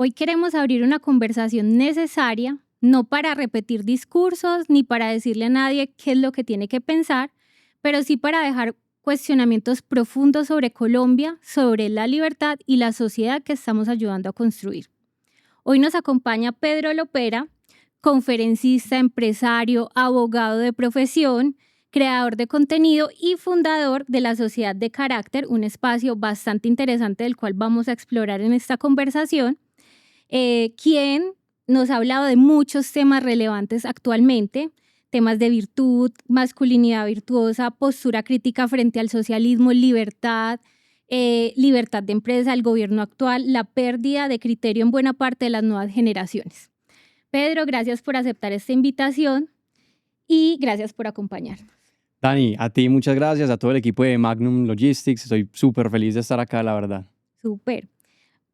Hoy queremos abrir una conversación necesaria, no para repetir discursos ni para decirle a nadie qué es lo que tiene que pensar, pero sí para dejar cuestionamientos profundos sobre Colombia, sobre la libertad y la sociedad que estamos ayudando a construir. Hoy nos acompaña Pedro Lopera, conferencista, empresario, abogado de profesión, creador de contenido y fundador de la Sociedad de Carácter, un espacio bastante interesante del cual vamos a explorar en esta conversación, quien nos ha hablado de muchos temas relevantes actualmente, temas de virtud, masculinidad virtuosa, postura crítica frente al socialismo, libertad, libertad de empresa, el gobierno actual, la pérdida de criterio en buena parte de las nuevas generaciones. Pedro, gracias por aceptar esta invitación y gracias por acompañarnos. Dani, a ti muchas gracias, a todo el equipo de Magnum Logistics. Estoy súper feliz de estar acá, la verdad. Súper.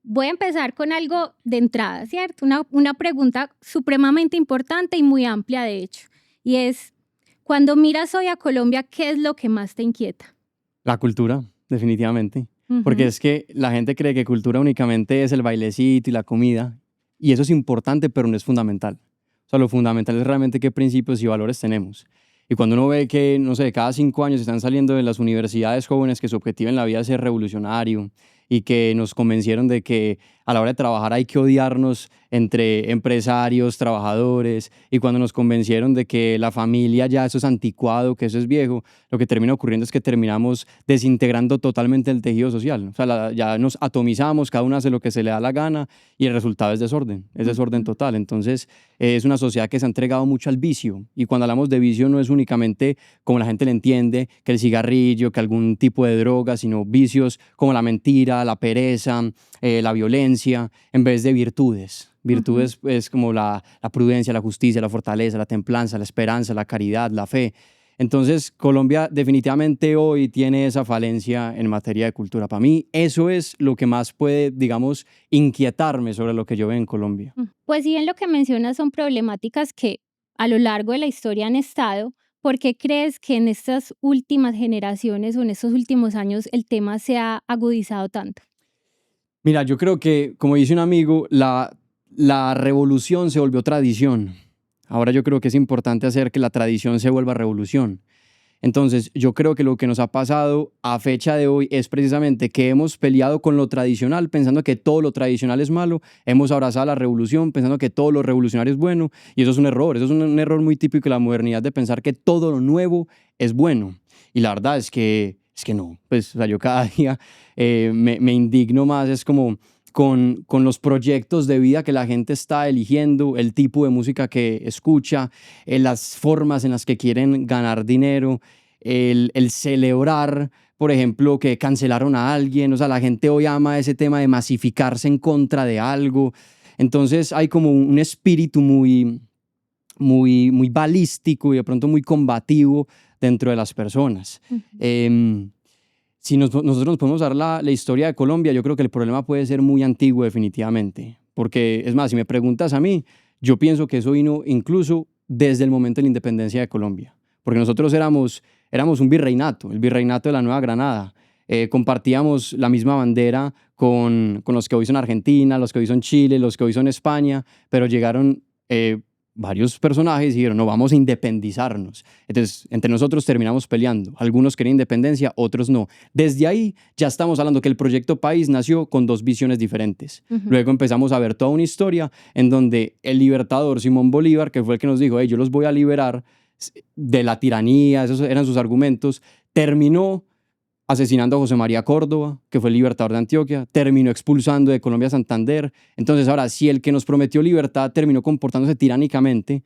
Voy a empezar con algo de entrada, ¿cierto? Una pregunta supremamente importante y muy amplia, de hecho. Y es, cuando miras hoy a Colombia, ¿qué es lo que más te inquieta? La cultura, definitivamente. Porque es que la gente cree que cultura únicamente es el bailecito y la comida. Y eso es importante, pero no es fundamental. O sea, lo fundamental es realmente qué principios y valores tenemos. Y cuando uno ve que, no sé, cada 5 años están saliendo de las universidades jóvenes que su objetivo en la vida es ser revolucionario y que nos convencieron de que a la hora de trabajar hay que odiarnos entre empresarios, trabajadores, y cuando nos convencieron de que la familia ya eso es anticuado, que eso es viejo, lo que termina ocurriendo es que terminamos desintegrando totalmente el tejido social. O sea, ya nos atomizamos, cada uno hace lo que se le da la gana y el resultado es desorden total. Entonces, es una sociedad que se ha entregado mucho al vicio, y cuando hablamos de vicio no es únicamente como la gente le entiende, que el cigarrillo, que algún tipo de droga, sino vicios como la mentira, la pereza, la violencia, en vez de virtudes. Virtudes es como la prudencia, la justicia, la fortaleza, la templanza, la esperanza, la caridad, la fe. Entonces, Colombia definitivamente hoy tiene esa falencia en materia de cultura. Para mí, eso es lo que más puede, digamos, inquietarme sobre lo que yo veo en Colombia. Pues sí, en lo que mencionas son problemáticas que a lo largo de la historia han estado. ¿Por qué crees que en estas últimas generaciones o en estos últimos años el tema se ha agudizado tanto? Mira, yo creo que, como dice un amigo, la revolución se volvió tradición. Ahora yo creo que es importante hacer que la tradición se vuelva revolución. Entonces, yo creo que lo que nos ha pasado a fecha de hoy es precisamente que hemos peleado con lo tradicional, pensando que todo lo tradicional es malo, hemos abrazado la revolución pensando que todo lo revolucionario es bueno, y eso es un error, eso es un error muy típico de la modernidad, de pensar que todo lo nuevo es bueno. Y la verdad es que no, pues o sea, yo cada día me indigno más, es como con los proyectos de vida que la gente está eligiendo, el tipo de música que escucha, las formas en las que quieren ganar dinero, el celebrar, por ejemplo, que cancelaron a alguien. O sea, la gente hoy ama ese tema de masificarse en contra de algo. Entonces hay como un espíritu muy balístico y de pronto muy combativo dentro de las personas. Si nosotros nos podemos dar la historia de Colombia, yo creo que el problema puede ser muy antiguo definitivamente. Porque, es más, si me preguntas a mí, yo pienso que eso vino incluso desde el momento de la independencia de Colombia. Porque nosotros éramos un virreinato, el virreinato de la Nueva Granada. Compartíamos la misma bandera con los que hoy son Argentina, los que hoy son Chile, los que hoy son España, pero llegaron varios personajes y dijeron, no, vamos a independizarnos. Entonces, entre nosotros terminamos peleando. Algunos querían independencia, otros no. Desde ahí ya estamos hablando que el proyecto país nació con 2 visiones diferentes. Luego empezamos a ver toda una historia en donde el libertador Simón Bolívar, que fue el que nos dijo, hey, yo los voy a liberar de la tiranía, esos eran sus argumentos, terminó asesinando a José María Córdoba, que fue el libertador de Antioquia, terminó expulsando de Colombia a Santander. Entonces ahora, si el que nos prometió libertad terminó comportándose tiránicamente,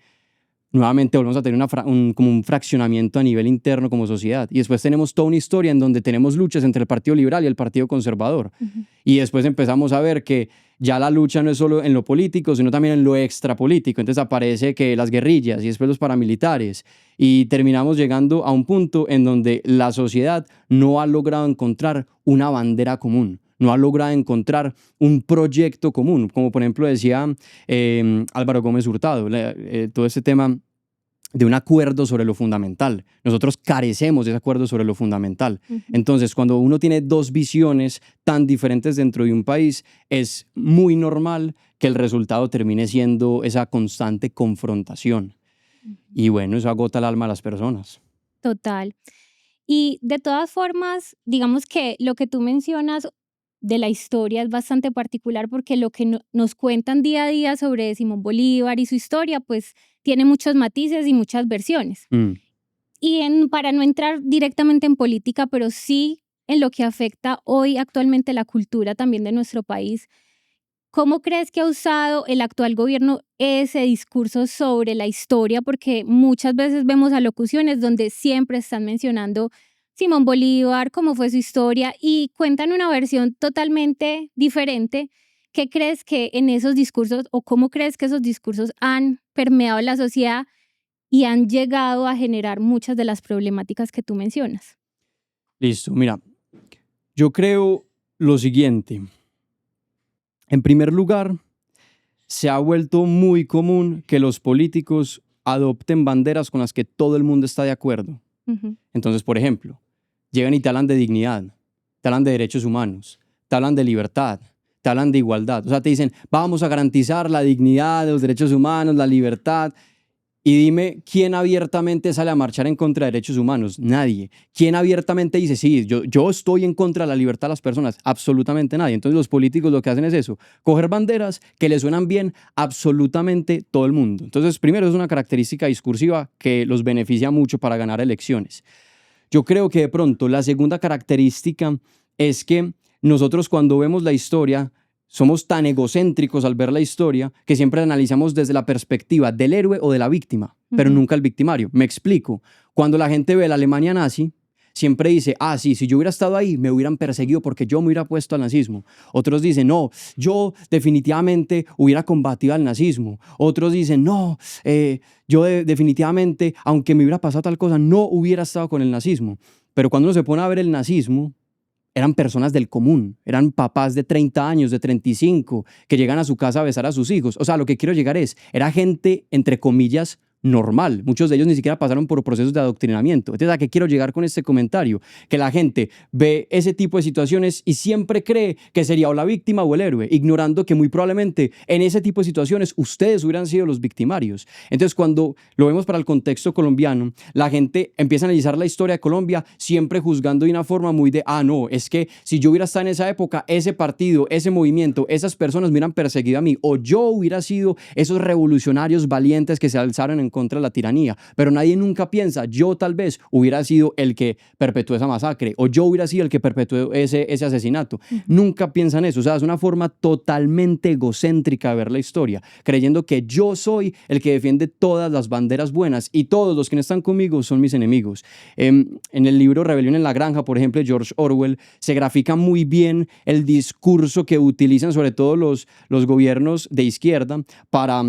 nuevamente volvemos a tener como un fraccionamiento a nivel interno como sociedad. Y después tenemos toda una historia en donde tenemos luchas entre el Partido Liberal y el Partido Conservador. Y después empezamos a ver que ya la lucha no es solo en lo político, sino también en lo extrapolítico. Entonces aparece que las guerrillas y después los paramilitares. Y terminamos llegando a un punto en donde la sociedad no ha logrado encontrar una bandera común, no ha logrado encontrar un proyecto común, como por ejemplo decía Álvaro Gómez Hurtado, todo ese tema de un acuerdo sobre lo fundamental. Nosotros carecemos de ese acuerdo sobre lo fundamental. Entonces, cuando uno tiene dos visiones tan diferentes dentro de un país, es muy normal que el resultado termine siendo esa constante confrontación. Y bueno, eso agota el alma a las personas. Total. Y de todas formas, digamos que lo que tú mencionas de la historia es bastante particular porque lo que nos cuentan día a día sobre Simón Bolívar y su historia, pues tiene muchos matices y muchas versiones. Y para no entrar directamente en política, pero sí en lo que afecta hoy actualmente la cultura también de nuestro país, ¿cómo crees que ha usado el actual gobierno ese discurso sobre la historia? Porque muchas veces vemos alocuciones donde siempre están mencionando Simón Bolívar, cómo fue su historia y cuentan una versión totalmente diferente. ¿Qué crees que en esos discursos o cómo crees que esos discursos han permeado la sociedad y han llegado a generar muchas de las problemáticas que tú mencionas? Listo, mira, yo creo lo siguiente. En primer lugar, se ha vuelto muy común que los políticos adopten banderas con las que todo el mundo está de acuerdo. Entonces, por ejemplo, llegan y te hablan de dignidad, te hablan de derechos humanos, te hablan de libertad, te hablan de igualdad. O sea, te dicen, vamos a garantizar la dignidad, los derechos humanos, la libertad. Y dime, ¿quién abiertamente sale a marchar en contra de derechos humanos? Nadie. ¿Quién abiertamente dice, sí, yo estoy en contra de la libertad de las personas? Absolutamente nadie. Entonces los políticos lo que hacen es eso, coger banderas que le suenan bien a absolutamente todo el mundo. Entonces, primero, es una característica discursiva que los beneficia mucho para ganar elecciones. Yo creo que de pronto la segunda característica es que nosotros cuando vemos la historia somos tan egocéntricos al ver la historia que siempre analizamos desde la perspectiva del héroe o de la víctima, pero nunca el victimario. Me explico. Cuando la gente ve la Alemania nazi, siempre dice, sí, si yo hubiera estado ahí, me hubieran perseguido porque yo me hubiera puesto al nazismo. Otros dicen, no, yo definitivamente hubiera combatido al nazismo. Otros dicen, no, yo definitivamente, aunque me hubiera pasado tal cosa, no hubiera estado con el nazismo. Pero cuando uno se pone a ver el nazismo, eran personas del común, eran papás de 30 años, de 35, que llegan a su casa a besar a sus hijos. O sea, lo que quiero llegar era gente, entre comillas, normal. Muchos de ellos ni siquiera pasaron por procesos de adoctrinamiento. Entonces, ¿a qué quiero llegar con este comentario? Que la gente ve ese tipo de situaciones y siempre cree que sería o la víctima o el héroe, ignorando que muy probablemente en ese tipo de situaciones ustedes hubieran sido los victimarios. Entonces, cuando lo vemos para el contexto colombiano, la gente empieza a analizar la historia de Colombia siempre juzgando de una forma muy de, no, es que si yo hubiera estado en esa época, ese partido, ese movimiento, esas personas me hubieran perseguido a mí, o yo hubiera sido esos revolucionarios valientes que se alzaron en contra de la tiranía, pero nadie nunca piensa, yo tal vez hubiera sido el que perpetuó esa masacre, o yo hubiera sido el que perpetuó ese asesinato. Nunca piensan eso. O sea, es una forma totalmente egocéntrica de ver la historia, creyendo que yo soy el que defiende todas las banderas buenas y todos los que no están conmigo son mis enemigos. En el libro Rebelión en la Granja, por ejemplo, de George Orwell, se grafica muy bien el discurso que utilizan sobre todo los gobiernos de izquierda para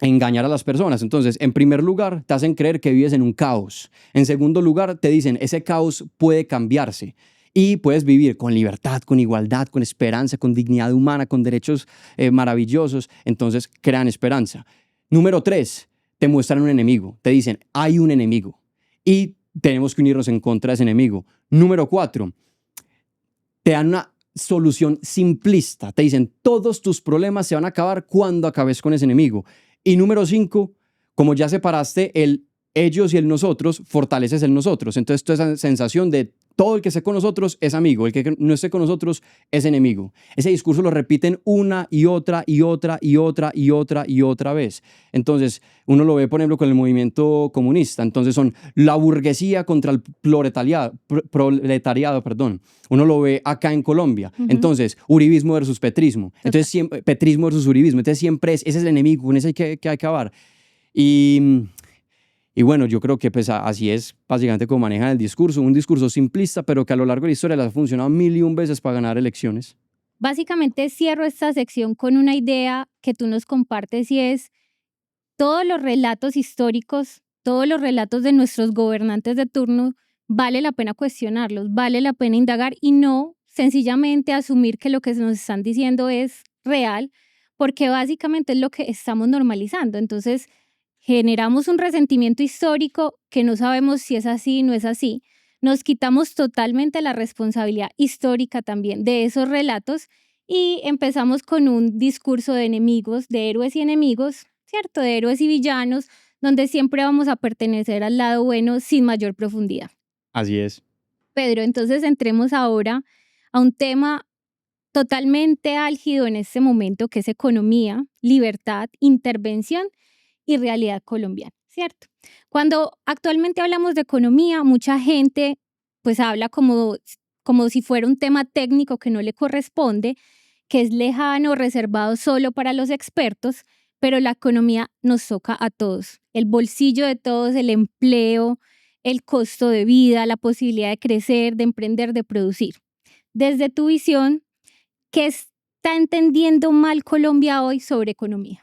engañar a las personas. Entonces, en primer lugar, te hacen creer que vives en un caos. En segundo lugar, te dicen, ese caos puede cambiarse y puedes vivir con libertad, con igualdad, con esperanza, con dignidad humana, con derechos maravillosos. Entonces, crean esperanza. Número 3, te muestran un enemigo. Te dicen, hay un enemigo y tenemos que unirnos en contra de ese enemigo. Número 4, te dan una solución simplista. Te dicen, todos tus problemas se van a acabar cuando acabes con ese enemigo. Y número 5, como ya separaste el ellos y el nosotros, fortaleces el nosotros. Entonces, toda esa sensación de todo el que esté con nosotros es amigo, el que no esté con nosotros es enemigo. Ese discurso lo repiten una y otra y otra y otra y otra y otra vez. Entonces, uno lo ve, por ejemplo, con el movimiento comunista. Entonces, son la burguesía contra el proletariado, perdón. Uno lo ve acá en Colombia. Entonces, uribismo versus petrismo. Entonces, siempre, petrismo versus uribismo. Entonces, siempre ese es el enemigo, con ese hay que acabar. Y bueno, yo creo que pues así es básicamente como manejan el discurso, un discurso simplista, pero que a lo largo de la historia les ha funcionado 1000 veces para ganar elecciones. Básicamente cierro esta sección con una idea que tú nos compartes y es todos los relatos históricos, todos los relatos de nuestros gobernantes de turno, vale la pena cuestionarlos, vale la pena indagar y no sencillamente asumir que lo que nos están diciendo es real, porque básicamente es lo que estamos normalizando. Entonces, generamos un resentimiento histórico que no sabemos si es así o no es así. Nos quitamos totalmente la responsabilidad histórica también de esos relatos y empezamos con un discurso de enemigos, de héroes y enemigos, ¿cierto? De héroes y villanos, donde siempre vamos a pertenecer al lado bueno sin mayor profundidad. Así es. Pedro, entonces entremos ahora a un tema totalmente álgido en este momento, que es economía, libertad, intervención y realidad colombiana, ¿cierto? Cuando actualmente hablamos de economía, mucha gente pues habla como si fuera un tema técnico que no le corresponde, que es lejano, reservado solo para los expertos, pero la economía nos toca a todos. El bolsillo de todos, el empleo, el costo de vida, la posibilidad de crecer, de emprender, de producir. Desde tu visión, ¿qué está entendiendo mal Colombia hoy sobre economía?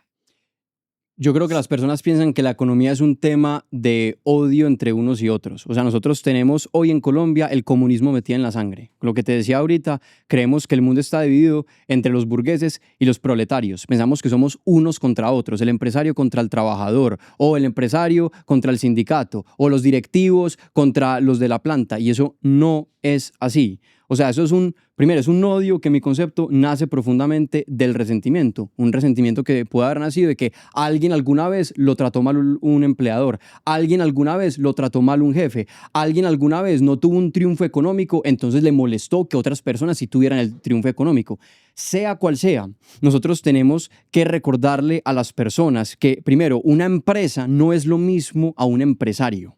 Yo creo que las personas piensan que la economía es un tema de odio entre unos y otros. O sea, nosotros tenemos hoy en Colombia el comunismo metido en la sangre. Lo que te decía ahorita, creemos que el mundo está dividido entre los burgueses y los proletarios. Pensamos que somos unos contra otros, el empresario contra el trabajador, o el empresario contra el sindicato, o los directivos contra los de la planta. Y eso no es así. O sea, eso es primero, es un odio que en mi concepto nace profundamente del resentimiento. Un resentimiento que puede haber nacido de que alguien alguna vez lo trató mal un empleador, alguien alguna vez lo trató mal un jefe, alguien alguna vez no tuvo un triunfo económico, entonces le molestó que otras personas sí tuvieran el triunfo económico. Sea cual sea, nosotros tenemos que recordarle a las personas que, primero, una empresa no es lo mismo a un empresario.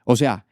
O sea,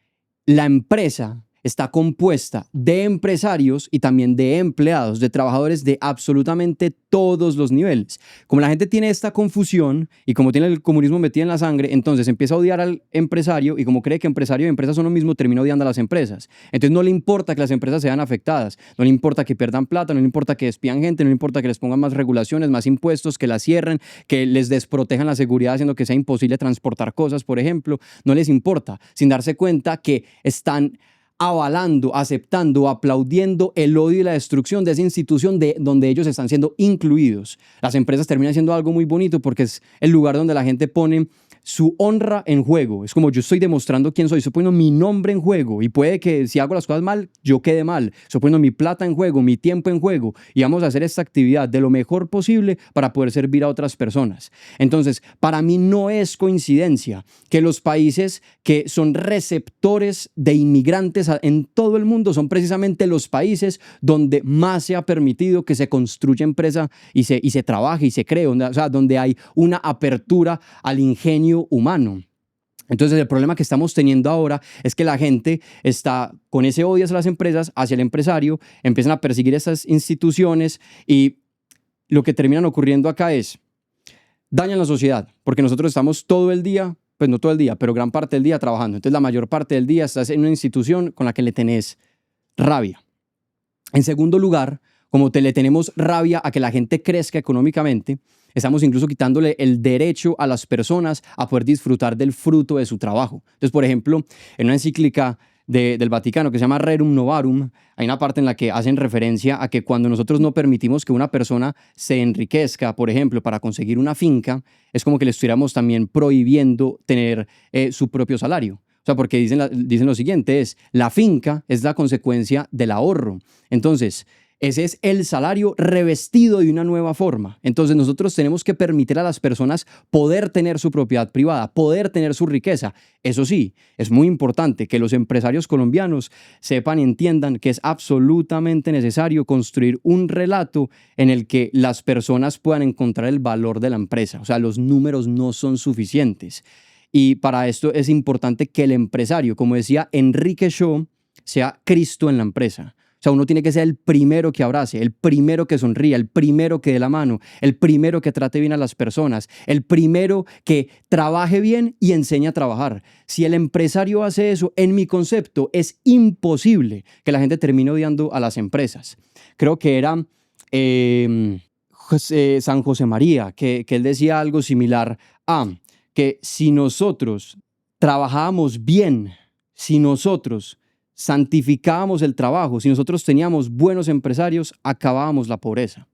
la empresa está compuesta de empresarios y también de empleados, de trabajadores de absolutamente todos los niveles. Como la gente tiene esta confusión y como tiene el comunismo metido en la sangre, entonces empieza a odiar al empresario y como cree que empresario y empresa son lo mismo, termina odiando a las empresas. Entonces no le importa que las empresas sean afectadas, no le importa que pierdan plata, no le importa que despidan gente, no le importa que les pongan más regulaciones, más impuestos, que las cierren, que les desprotejan la seguridad haciendo que sea imposible transportar cosas, por ejemplo. No les importa, sin darse cuenta que están avalando, aceptando, aplaudiendo el odio y la destrucción de esa institución donde ellos están siendo incluidos. Las empresas terminan siendo algo muy bonito porque es el lugar donde la gente pone su honra en juego. Es como yo estoy demostrando quién soy, estoy poniendo mi nombre en juego y puede que si hago las cosas mal, yo quede mal. Estoy poniendo mi plata en juego, mi tiempo en juego y vamos a hacer esta actividad de lo mejor posible para poder servir a otras personas. Entonces, para mí no es coincidencia que los países que son receptores de inmigrantes en todo el mundo son precisamente los países donde más se ha permitido que se construya empresa y se trabaje y se cree, o sea, donde hay una apertura al ingenio humano. Entonces el problema que estamos teniendo ahora es que la gente está con ese odio hacia las empresas, hacia el empresario, empiezan a perseguir esas instituciones y lo que terminan ocurriendo acá es dañan la sociedad, porque nosotros estamos todo el día, pues no todo el día, pero gran parte del día trabajando. Entonces la mayor parte del día estás en una institución con la que le tenés rabia. En segundo lugar, como le tenemos rabia a que la gente crezca económicamente, estamos incluso quitándole el derecho a las personas a poder disfrutar del fruto de su trabajo. Entonces, por ejemplo, en una encíclica del Vaticano que se llama Rerum Novarum, hay una parte en la que hacen referencia a que cuando nosotros no permitimos que una persona se enriquezca, por ejemplo, para conseguir una finca, es como que le estuviéramos también prohibiendo tener su propio salario. O sea, porque dicen lo siguiente, la finca es la consecuencia del ahorro. Entonces, ese es el salario revestido de una nueva forma. Entonces nosotros tenemos que permitir a las personas poder tener su propiedad privada, poder tener su riqueza. Eso sí, es muy importante que los empresarios colombianos sepan y entiendan que es absolutamente necesario construir un relato en el que las personas puedan encontrar el valor de la empresa. O sea, los números no son suficientes. Y para esto es importante que el empresario, como decía Enrique Shaw, sea Cristo en la empresa. O sea, uno tiene que ser el primero que abrace, el primero que sonría, el primero que dé la mano, el primero que trate bien a las personas, el primero que trabaje bien y enseñe a trabajar. Si el empresario hace eso, en mi concepto, es imposible que la gente termine odiando a las empresas. Creo que era San José María, que él decía algo similar a que si nosotros trabajábamos bien, si nosotros santificábamos el trabajo, si nosotros teníamos buenos empresarios, acabábamos la pobreza.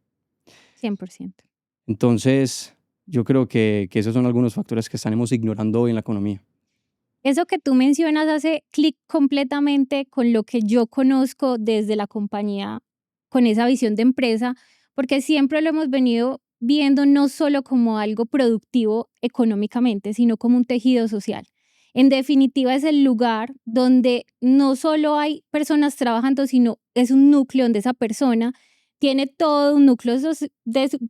100%. Entonces, Yo creo que esos son algunos factores que estamos ignorando hoy en la economía. Eso que tú mencionas hace clic completamente con lo que yo conozco desde la compañía, con esa visión de empresa, porque siempre lo hemos venido viendo no solo como algo productivo económicamente, sino como un tejido social. En definitiva, es el lugar donde no solo hay personas trabajando, sino es un núcleo donde esa persona tiene todo un núcleo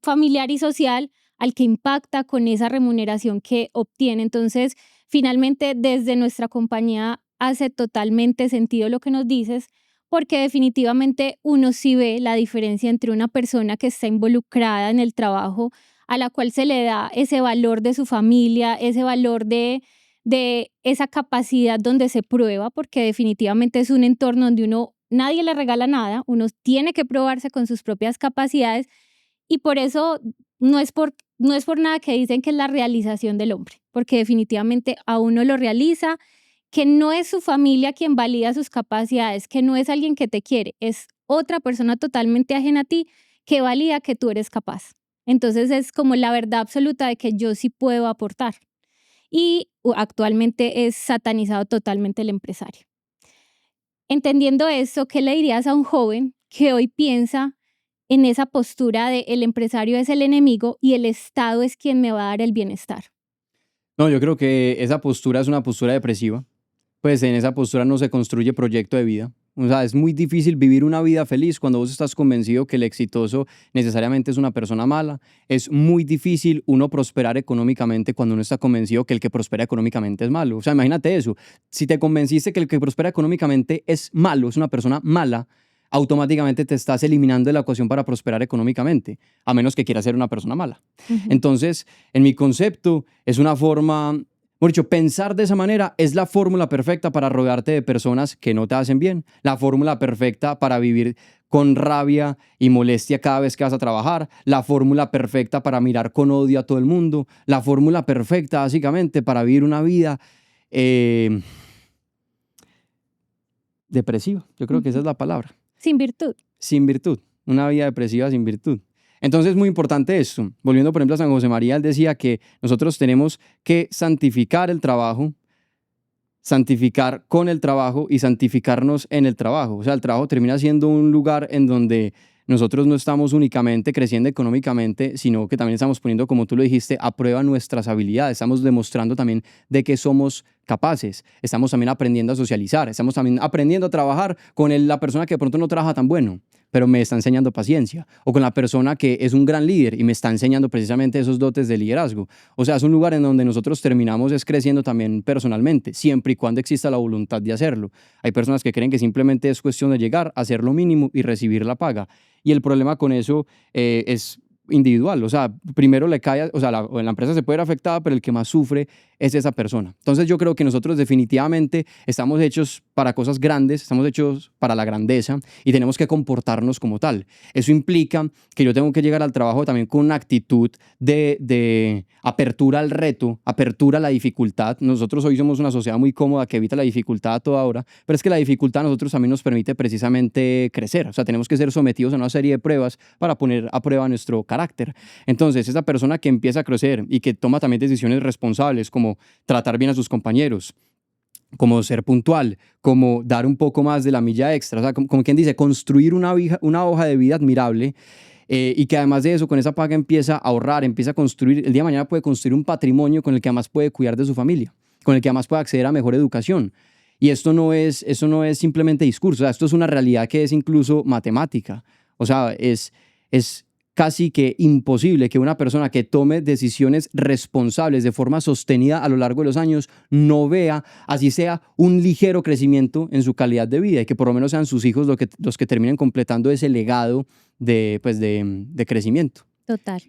familiar y social al que impacta con esa remuneración que obtiene. Entonces, finalmente, desde nuestra compañía hace totalmente sentido lo que nos dices, porque definitivamente uno sí ve la diferencia entre una persona que está involucrada en el trabajo, a la cual se le da ese valor de su familia, ese valor de esa capacidad donde se prueba, porque definitivamente es un entorno donde nadie le regala nada, uno tiene que probarse con sus propias capacidades y por eso no es por nada que dicen que es la realización del hombre, porque definitivamente a uno lo realiza, que no es su familia quien valida sus capacidades, que no es alguien que te quiere, es otra persona totalmente ajena a ti que valida que tú eres capaz. Entonces es como la verdad absoluta de que yo sí puedo aportar. Y actualmente es satanizado totalmente el empresario. Entendiendo eso, ¿qué le dirías a un joven que hoy piensa en esa postura de el empresario es el enemigo y el Estado es quien me va a dar el bienestar? No, yo creo que esa postura es una postura depresiva. Pues en esa postura no se construye proyecto de vida. O sea, es muy difícil vivir una vida feliz cuando vos estás convencido que el exitoso necesariamente es una persona mala. Es muy difícil uno prosperar económicamente cuando uno está convencido que el que prospera económicamente es malo. O sea, imagínate eso. Si te convenciste que el que prospera económicamente es malo, es una persona mala, automáticamente te estás eliminando de la ecuación para prosperar económicamente, a menos que quieras ser una persona mala. Ujú. Entonces, en mi concepto, es una forma. Por dicho, pensar de esa manera es la fórmula perfecta para rodearte de personas que no te hacen bien, la fórmula perfecta para vivir con rabia y molestia cada vez que vas a trabajar, la fórmula perfecta para mirar con odio a todo el mundo, la fórmula perfecta básicamente para vivir una vida eh, depresiva. Yo creo que esa Ujú. es la palabra. Sin virtud. Sin virtud, una vida depresiva sin virtud. Entonces es muy importante esto. Volviendo, por ejemplo, a San José María, él decía que nosotros tenemos que santificar el trabajo, santificar con el trabajo y santificarnos en el trabajo. O sea, el trabajo termina siendo un lugar en donde nosotros no estamos únicamente creciendo económicamente, sino que también estamos poniendo, como tú lo dijiste, a prueba nuestras habilidades. Estamos demostrando también de que somos capaces. Estamos también aprendiendo a socializar. Estamos también aprendiendo a trabajar con la persona que de pronto no trabaja tan bueno, pero me está enseñando paciencia. O con la persona que es un gran líder y me está enseñando precisamente esos dotes de liderazgo. O sea, es un lugar en donde nosotros terminamos es creciendo también personalmente, siempre y cuando exista la voluntad de hacerlo. Hay personas que creen que simplemente es cuestión de llegar, hacer lo mínimo y recibir la paga. Y el problema con eso es individual. O sea, primero le cae, o sea, la empresa se puede ver afectada, pero el que más sufre es esa persona. Entonces yo creo que nosotros definitivamente estamos hechos para cosas grandes, estamos hechos para la grandeza y tenemos que comportarnos como tal. Eso implica que yo tengo que llegar al trabajo también con una actitud de apertura al reto, apertura a la dificultad. Nosotros hoy somos una sociedad muy cómoda que evita la dificultad a toda hora, pero es que la dificultad a nosotros también nos permite precisamente crecer. O sea, tenemos que ser sometidos a una serie de pruebas para poner a prueba nuestro carácter. Entonces, esa persona que empieza a crecer y que toma también decisiones responsables como tratar bien a sus compañeros, como ser puntual, como dar un poco más de la milla extra, o sea, como quien dice, construir una hoja de vida admirable y que además de eso, con esa paga empieza a ahorrar, empieza a construir, el día de mañana puede construir un patrimonio con el que además puede cuidar de su familia, con el que además puede acceder a mejor educación. Y eso no es simplemente discurso, o sea, esto es una realidad que es incluso matemática. O sea, es casi que imposible que una persona que tome decisiones responsables de forma sostenida a lo largo de los años no vea, así sea, un ligero crecimiento en su calidad de vida y que por lo menos sean sus hijos los que terminen completando ese legado de crecimiento. Total.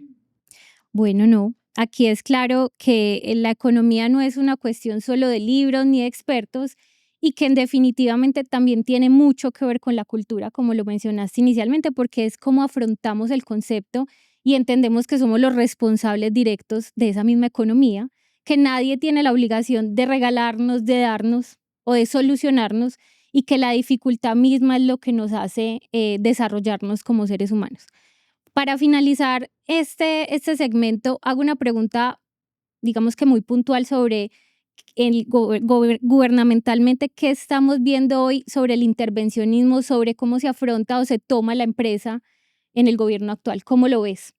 Bueno, no. Aquí es claro que la economía no es una cuestión solo de libros ni de expertos y que definitivamente también tiene mucho que ver con la cultura, como lo mencionaste inicialmente, porque es cómo afrontamos el concepto y entendemos que somos los responsables directos de esa misma economía, que nadie tiene la obligación de regalarnos, de darnos o de solucionarnos y que la dificultad misma es lo que nos hace desarrollarnos como seres humanos. Para finalizar este segmento, hago una pregunta, digamos que muy puntual sobre gubernamentalmente qué estamos viendo hoy sobre el intervencionismo, sobre cómo se afronta o se toma la empresa en el gobierno actual. ¿Cómo lo ves?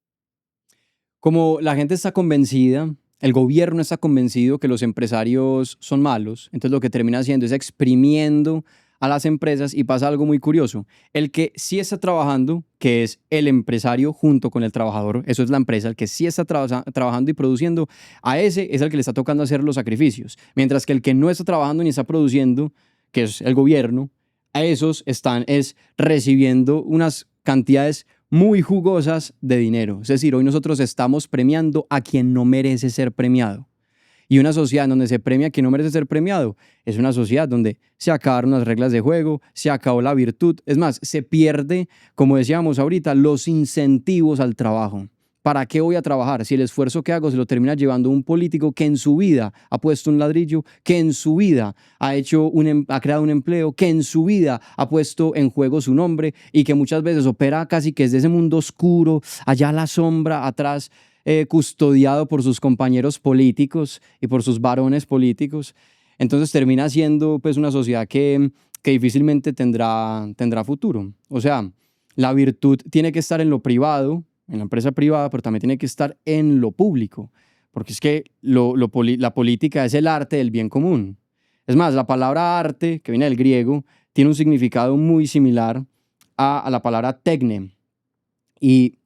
Como la gente está convencida, el gobierno está convencido que los empresarios son malos, entonces lo que termina haciendo es exprimiendo a las empresas y pasa algo muy curioso. El que sí está trabajando, que es el empresario junto con el trabajador, eso es la empresa, el que sí está trabajando y produciendo, a ese es el que le está tocando hacer los sacrificios. Mientras que el que no está trabajando ni está produciendo, que es el gobierno, a esos están recibiendo unas cantidades muy jugosas de dinero. Es decir, hoy nosotros estamos premiando a quien no merece ser premiado. Y una sociedad en donde se premia a quien no merece ser premiado es una sociedad donde se acabaron las reglas de juego, se acabó la virtud. Es más, se pierde, como decíamos ahorita, los incentivos al trabajo. ¿Para qué voy a trabajar si el esfuerzo que hago se lo termina llevando un político que en su vida ha puesto un ladrillo, que en su vida ha creado un empleo, que en su vida ha puesto en juego su nombre y que muchas veces opera casi que desde ese mundo oscuro, allá a la sombra, atrás, custodiado por sus compañeros políticos y por sus varones políticos? Entonces termina siendo pues una sociedad que difícilmente tendrá futuro. O sea, la virtud tiene que estar en lo privado, en la empresa privada, pero también tiene que estar en lo público, porque es que la política es el arte del bien común. Es más, la palabra arte, que viene del griego, tiene un significado muy similar a la palabra tecne. Y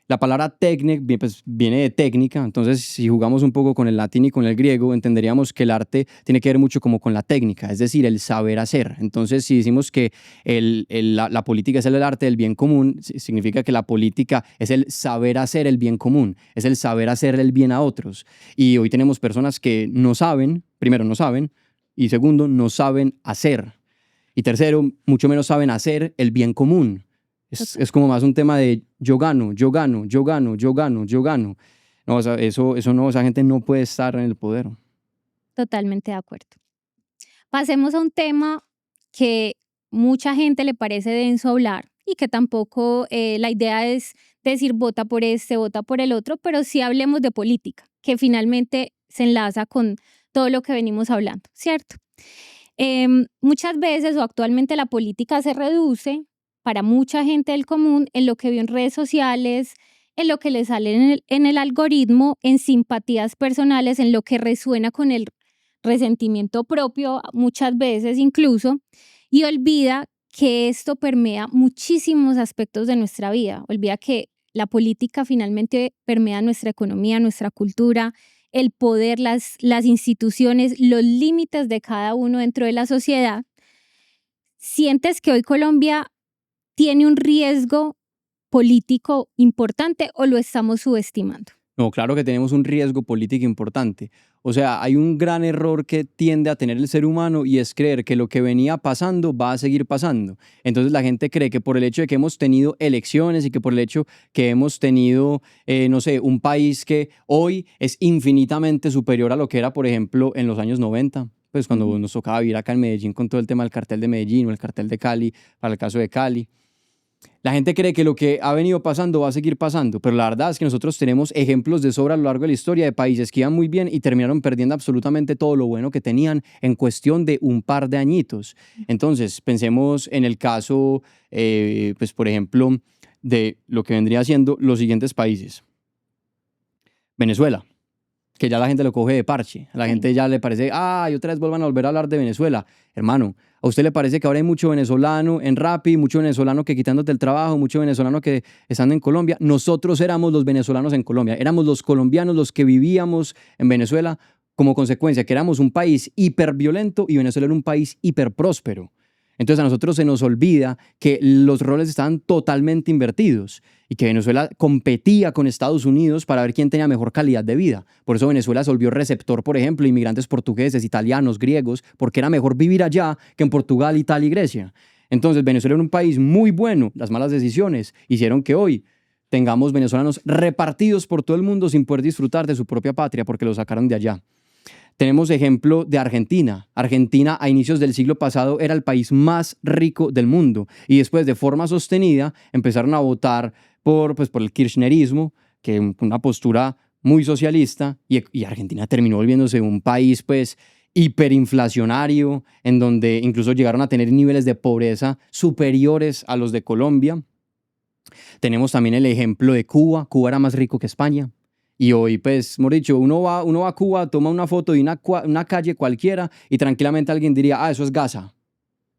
la palabra tecne pues, viene de técnica, entonces si jugamos un poco con el latín y con el griego, entenderíamos que el arte tiene que ver mucho como con la técnica, es decir, el saber hacer. Entonces, si decimos que la política es el arte del bien común, significa que la política es el saber hacer el bien común, es el saber hacer el bien a otros. Y hoy tenemos personas que no saben, primero no saben, y segundo, no saben hacer. Y tercero, mucho menos saben hacer el bien común. Es como más un tema de yo gano, yo gano, yo gano, yo gano, yo gano. No, o sea, eso no, esa gente no puede estar en el poder. Totalmente de acuerdo. Pasemos a un tema que mucha gente le parece denso hablar y que tampoco la idea es decir vota por este, vota por el otro, pero sí hablemos de política, que finalmente se enlaza con todo lo que venimos hablando, ¿cierto? Muchas veces o actualmente la política se reduce para mucha gente del común en lo que vio en redes sociales, en lo que le sale en el algoritmo, en simpatías personales, en lo que resuena con el resentimiento propio, muchas veces incluso, y olvida que esto permea muchísimos aspectos de nuestra vida. Olvida que la política finalmente permea nuestra economía, nuestra cultura, el poder, las instituciones, los límites de cada uno dentro de la sociedad. ¿Sientes que hoy Colombia tiene un riesgo político importante o lo estamos subestimando? No, claro que tenemos un riesgo político importante. O sea, hay un gran error que tiende a tener el ser humano y es creer que lo que venía pasando va a seguir pasando. Entonces la gente cree que por el hecho de que hemos tenido elecciones y que por el hecho que hemos tenido, no sé, un país que hoy es infinitamente superior a lo que era, por ejemplo, en los años 90, pues cuando nos tocaba vivir acá en Medellín con todo el tema del cartel de Medellín o el cartel de Cali, para el caso de Cali. La gente cree que lo que ha venido pasando va a seguir pasando, pero la verdad es que nosotros tenemos ejemplos de sobra a lo largo de la historia de países que iban muy bien y terminaron perdiendo absolutamente todo lo bueno que tenían en cuestión de un par de añitos. Entonces, pensemos en el caso, pues por ejemplo, de lo que vendría siendo los siguientes países. Venezuela, que ya la gente lo coge de parche. A la gente ya le parece, y otra vez vuelvan a volver a hablar de Venezuela. Hermano, ¿a usted le parece que ahora hay mucho venezolano en Rappi, mucho venezolano que quitándote el trabajo, mucho venezolano que están en Colombia? Nosotros éramos los venezolanos en Colombia, éramos los colombianos los que vivíamos en Venezuela como consecuencia, que éramos un país hiperviolento y Venezuela era un país hiperpróspero. Entonces a nosotros se nos olvida que los roles estaban totalmente invertidos y que Venezuela competía con Estados Unidos para ver quién tenía mejor calidad de vida. Por eso Venezuela se volvió receptor, por ejemplo, de inmigrantes portugueses, italianos, griegos, porque era mejor vivir allá que en Portugal, Italia y Grecia. Entonces Venezuela era un país muy bueno. Las malas decisiones hicieron que hoy tengamos venezolanos repartidos por todo el mundo sin poder disfrutar de su propia patria porque los sacaron de allá. Tenemos ejemplo de Argentina. Argentina a inicios del siglo pasado era el país más rico del mundo y después de forma sostenida empezaron a votar pues, por el kirchnerismo, que una postura muy socialista, y Argentina terminó volviéndose un país pues hiperinflacionario, en donde incluso llegaron a tener niveles de pobreza superiores a los de Colombia. Tenemos también el ejemplo de Cuba. Cuba era más rico que España. Y hoy, pues, hemos dicho, uno va a Cuba, toma una foto de una calle cualquiera y tranquilamente alguien diría, eso es Gaza.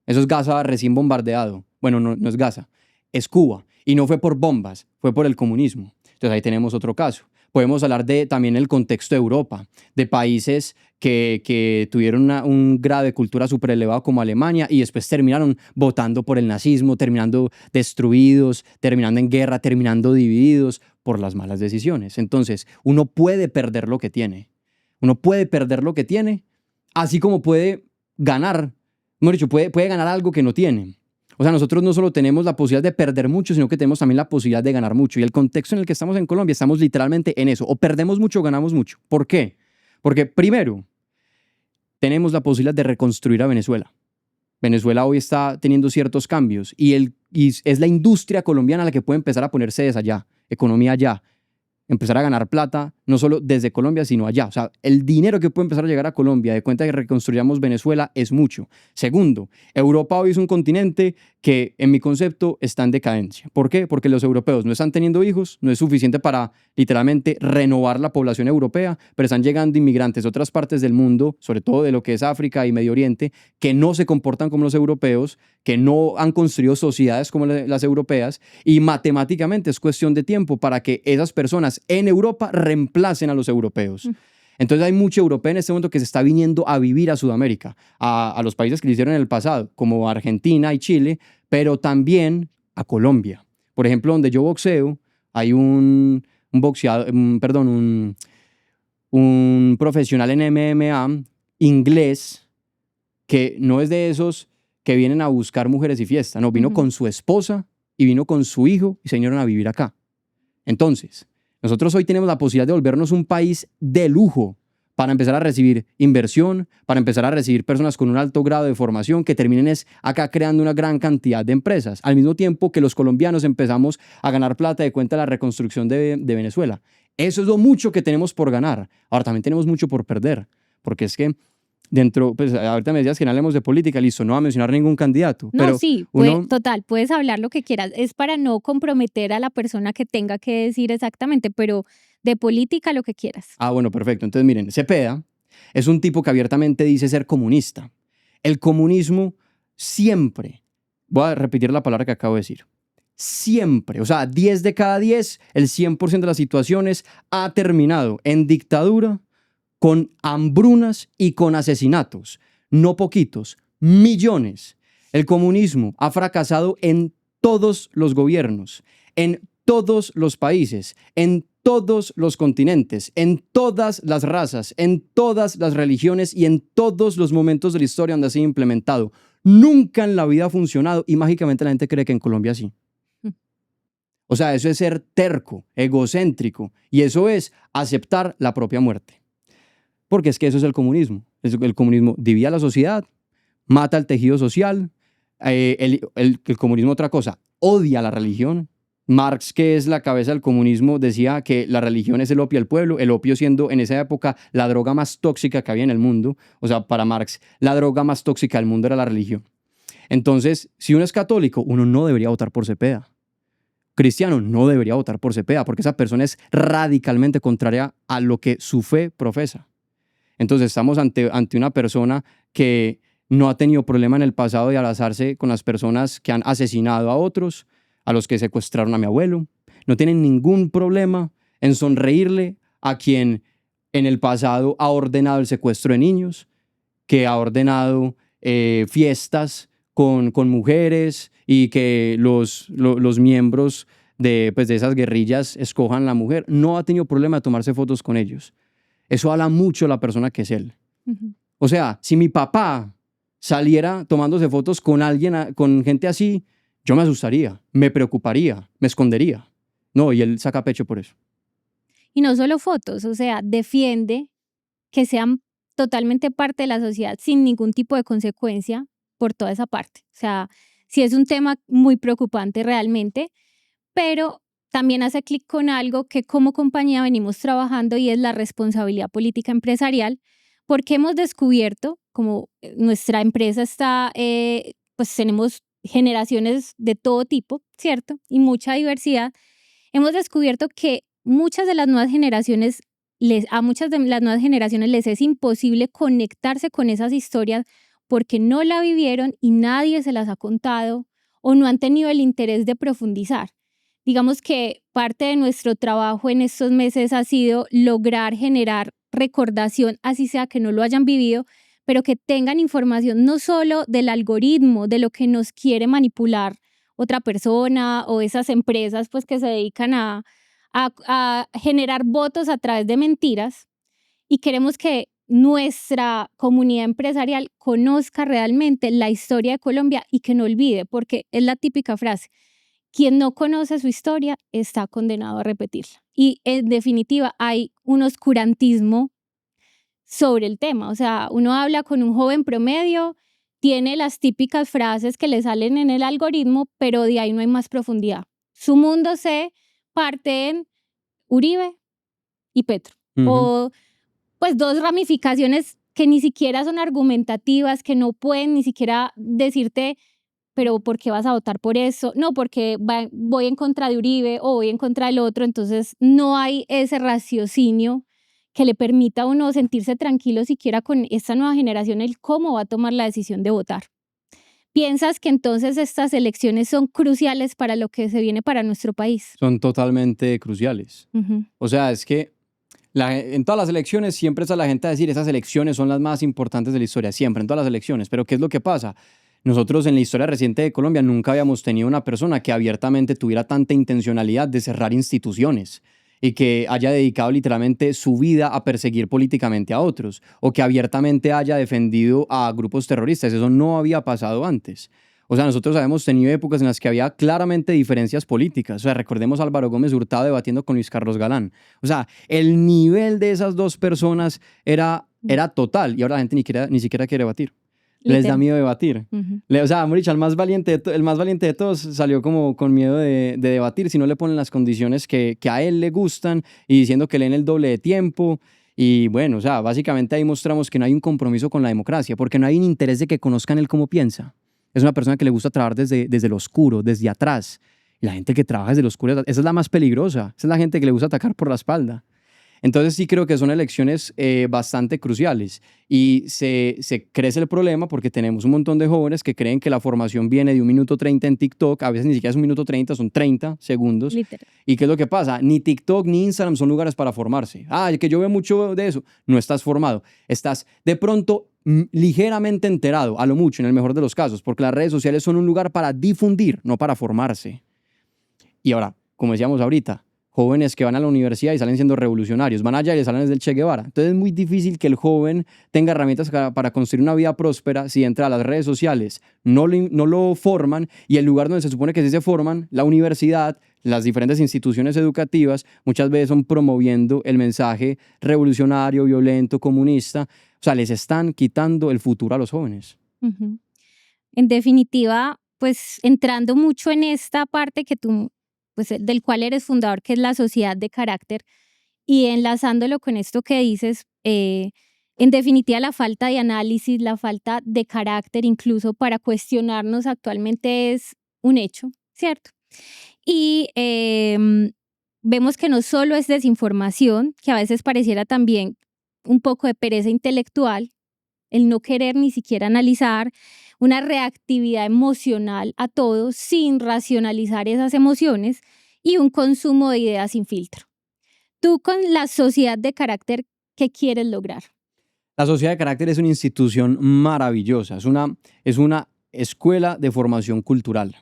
Eso es Gaza recién bombardeado. Bueno, no es Gaza, es Cuba. Y no fue por bombas, fue por el comunismo. Entonces ahí tenemos otro caso. Podemos hablar de también el contexto de Europa, de países que tuvieron un grado de cultura súper elevado como Alemania y después terminaron votando por el nazismo, terminando destruidos, terminando en guerra, terminando divididos por las malas decisiones. Entonces, uno puede perder lo que tiene. Uno puede perder lo que tiene, así como puede ganar. Hemos dicho, puede ganar algo que no tiene. O sea, nosotros no solo tenemos la posibilidad de perder mucho, sino que tenemos también la posibilidad de ganar mucho. Y el contexto en el que estamos en Colombia, estamos literalmente en eso. O perdemos mucho o ganamos mucho. ¿Por qué? Porque primero, tenemos la posibilidad de reconstruir a Venezuela. Venezuela hoy está teniendo ciertos cambios y es la industria colombiana la que puede empezar a poner sedes allá, economía allá, empezar a ganar plata, no solo desde Colombia, sino allá. O sea, el dinero que puede empezar a llegar a Colombia de cuenta de que reconstruyamos Venezuela es mucho. Segundo, Europa hoy es un continente que, en mi concepto, está en decadencia. ¿Por qué? Porque los europeos no están teniendo hijos, no es suficiente para literalmente renovar la población europea, pero están llegando inmigrantes de otras partes del mundo, sobre todo de lo que es África y Medio Oriente, que no se comportan como los europeos, que no han construido sociedades como las europeas, y matemáticamente es cuestión de tiempo para que esas personas en Europa reemplacen a los europeos. Entonces hay mucho europeo en este momento que se está viniendo a vivir a Sudamérica, a los países que lo hicieron en el pasado, como Argentina y Chile, pero también a Colombia. Por ejemplo, donde yo boxeo, hay un profesional en MMA inglés que no es de esos que vienen a buscar mujeres y fiesta, no, vino con su esposa y vino con su hijo y se vinieron a vivir acá. Entonces, nosotros hoy tenemos la posibilidad de volvernos un país de lujo para empezar a recibir inversión, para empezar a recibir personas con un alto grado de formación que terminen acá creando una gran cantidad de empresas, al mismo tiempo que los colombianos empezamos a ganar plata de cuenta de la reconstrucción de Venezuela. Eso es lo mucho que tenemos por ganar. Ahora también tenemos mucho por perder, porque es que pues ahorita me decías que no hablemos de política, listo, no va a mencionar ningún candidato. No, pero sí, total, puedes hablar lo que quieras. Es para no comprometer a la persona que tenga que decir exactamente, pero de política lo que quieras. Bueno, perfecto. Entonces, miren, Cepeda es un tipo que abiertamente dice ser comunista. El comunismo siempre, voy a repetir la palabra que acabo de decir, siempre, o sea, 10 de cada 10, el 100% de las situaciones ha terminado en dictadura, con hambrunas y con asesinatos. No poquitos, millones. El comunismo ha fracasado en todos los gobiernos, en todos los países, en todos los continentes, en todas las razas, en todas las religiones y en todos los momentos de la historia donde ha sido implementado. Nunca en la vida ha funcionado y mágicamente la gente cree que en Colombia sí. O sea, eso es ser terco, egocéntrico, y eso es aceptar la propia muerte. Porque es que eso es el comunismo. El comunismo divide a la sociedad, mata el tejido social. El comunismo, otra cosa, odia la religión. Marx, que es la cabeza del comunismo, decía que la religión es el opio del pueblo, el opio siendo en esa época la droga más tóxica que había en el mundo. O sea, para Marx, la droga más tóxica del mundo era la religión. Entonces, si uno es católico, uno no debería votar por Cepeda. Cristiano no debería votar por Cepeda, porque esa persona es radicalmente contraria a lo que su fe profesa. Entonces estamos ante una persona que no ha tenido problema en el pasado de abrazarse con las personas que han asesinado a otros, a los que secuestraron a mi abuelo. No tienen ningún problema en sonreírle a quien en el pasado ha ordenado el secuestro de niños, que ha ordenado fiestas con mujeres y que los miembros de esas guerrillas escojan la mujer. No ha tenido problema de tomarse fotos con ellos. Eso habla mucho de la persona que es él. O sea, si mi papá saliera tomándose fotos con alguien, con gente así, yo me asustaría, me preocuparía, me escondería. No, y él saca pecho por eso. Y no solo fotos, o sea, defiende que sean totalmente parte de la sociedad sin ningún tipo de consecuencia por toda esa parte. O sea, sí es un tema muy preocupante realmente, pero también hace clic con algo que como compañía venimos trabajando y es la responsabilidad política empresarial, porque hemos descubierto, como nuestra empresa está, pues tenemos generaciones de todo tipo, ¿cierto? Y mucha diversidad. Hemos descubierto que muchas de las nuevas generaciones, a muchas de las nuevas generaciones les es imposible conectarse con esas historias porque no la vivieron y nadie se las ha contado o no han tenido el interés de profundizar. Digamos que parte de nuestro trabajo en estos meses ha sido lograr generar recordación, así sea que no lo hayan vivido, pero que tengan información no solo del algoritmo, de lo que nos quiere manipular otra persona o esas empresas pues que se dedican a generar votos a través de mentiras, y queremos que nuestra comunidad empresarial conozca realmente la historia de Colombia y que no olvide, porque es la típica frase, quien no conoce su historia está condenado a repetirla. Y en definitiva hay un oscurantismo sobre el tema. O sea, uno habla con un joven promedio, tiene las típicas frases que le salen en el algoritmo, pero de ahí no hay más profundidad. Su mundo se parte en Uribe y Petro. O pues dos ramificaciones que ni siquiera son argumentativas, que no pueden ni siquiera decirte, pero ¿por qué vas a votar por eso? No, porque voy en contra de Uribe o voy en contra del otro. Entonces no hay ese raciocinio que le permita a uno sentirse tranquilo siquiera con esta nueva generación, el cómo va a tomar la decisión de votar. ¿Piensas que entonces estas elecciones son cruciales para lo que se viene para nuestro país? Son totalmente cruciales. O sea, es que en todas las elecciones siempre está la gente a decir esas elecciones son las más importantes de la historia, siempre, en todas las elecciones. Pero ¿qué es lo que pasa? Nosotros en la historia reciente de Colombia nunca habíamos tenido una persona que abiertamente tuviera tanta intencionalidad de cerrar instituciones y que haya dedicado literalmente su vida a perseguir políticamente a otros o que abiertamente haya defendido a grupos terroristas. Eso no había pasado antes. O sea, nosotros habíamos tenido épocas en las que había claramente diferencias políticas. O sea, recordemos a Álvaro Gómez Hurtado debatiendo con Luis Carlos Galán. O sea, el nivel de esas dos personas era total y ahora la gente ni siquiera quiere debatir. Les da miedo debatir. O sea, Moricha, el más valiente de todos salió como con miedo de debatir si no le ponen las condiciones que a él le gustan y diciendo que leen el doble de tiempo. Y bueno, o sea, básicamente ahí mostramos que no hay un compromiso con la democracia porque no hay un interés de que conozcan él cómo piensa. Es una persona que le gusta trabajar desde lo oscuro, desde atrás. Y la gente que trabaja desde lo oscuro, esa es la más peligrosa. Esa es la gente que le gusta atacar por la espalda. Entonces sí creo que son elecciones bastante cruciales y se crece el problema porque tenemos un montón de jóvenes que creen que la formación viene de 1 minuto 30 en TikTok, a veces ni siquiera es 1 minuto 30, son 30 segundos. Literal. ¿Y qué es lo que pasa? Ni TikTok ni Instagram son lugares para formarse. Que yo veo mucho de eso. No estás formado. Estás de pronto ligeramente enterado, a lo mucho, en el mejor de los casos, porque las redes sociales son un lugar para difundir, no para formarse. Y ahora, como decíamos ahorita, jóvenes que van a la universidad y salen siendo revolucionarios, van allá y les salen desde el Che Guevara. Entonces es muy difícil que el joven tenga herramientas para construir una vida próspera si entra a las redes sociales, no lo forman y el lugar donde se supone que sí se forman, la universidad, las diferentes instituciones educativas, muchas veces son promoviendo el mensaje revolucionario, violento, comunista. O sea, les están quitando el futuro a los jóvenes. En definitiva, pues entrando mucho en esta parte que tú pues, del cual eres fundador, que es la sociedad de carácter, y enlazándolo con esto que dices, en definitiva la falta de análisis, la falta de carácter incluso para cuestionarnos actualmente es un hecho, ¿cierto? Y vemos que no solo es desinformación, que a veces pareciera también un poco de pereza intelectual, el no querer ni siquiera analizar, una reactividad emocional a todo sin racionalizar esas emociones y un consumo de ideas sin filtro. Tú con la sociedad de carácter, ¿qué quieres lograr? La sociedad de carácter es una institución maravillosa, es una escuela de formación cultural.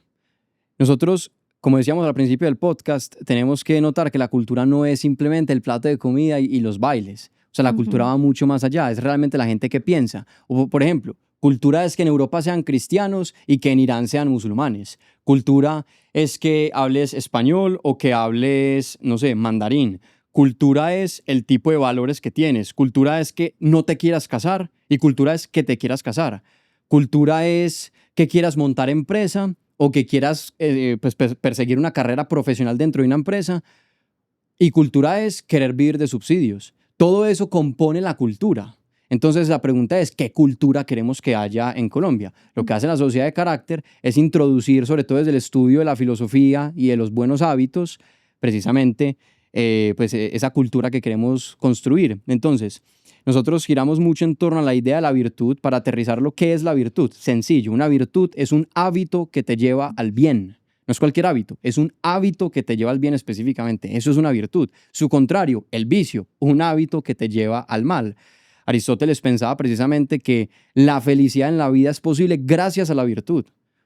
Nosotros, como decíamos al principio del podcast, tenemos que notar que la cultura no es simplemente el plato de comida y los bailes. O sea, la cultura va mucho más allá, es realmente la gente que piensa. O, por ejemplo, cultura es que en Europa sean cristianos y que en Irán sean musulmanes. Cultura es que hables español o que hables, no sé, mandarín. Cultura es el tipo de valores que tienes. Cultura es que no te quieras casar y cultura es que te quieras casar. Cultura es que quieras montar empresa o que quieras pues, perseguir una carrera profesional dentro de una empresa. Y cultura es querer vivir de subsidios. Todo eso compone la cultura. Entonces la pregunta es, ¿qué cultura queremos que haya en Colombia? Lo que hace la sociedad de carácter es introducir, sobre todo desde el estudio de la filosofía y de los buenos hábitos, precisamente esa cultura que queremos construir. Entonces, nosotros giramos mucho en torno a la idea de la virtud para aterrizar lo que es la virtud. Sencillo, una virtud es un hábito que te lleva al bien. No es cualquier hábito, es un hábito que te lleva al bien específicamente. Eso es una virtud. Su contrario, el vicio, un hábito que te lleva al mal. Aristóteles pensaba precisamente que la felicidad en la vida es posible gracias a la virtud.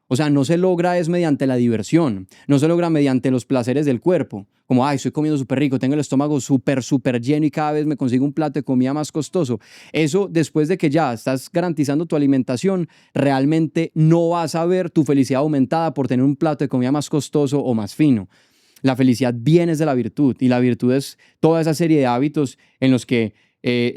O sea, no se logra es mediante la diversión, no se logra mediante los placeres del cuerpo, como, ay, estoy comiendo súper rico, tengo el estómago súper lleno y cada vez me consigo un plato de comida más costoso. Eso, después de que ya estás garantizando tu alimentación, realmente no vas a ver tu felicidad aumentada por tener un plato de comida más costoso o más fino. La felicidad viene de la virtud y la virtud es toda esa serie de hábitos en los que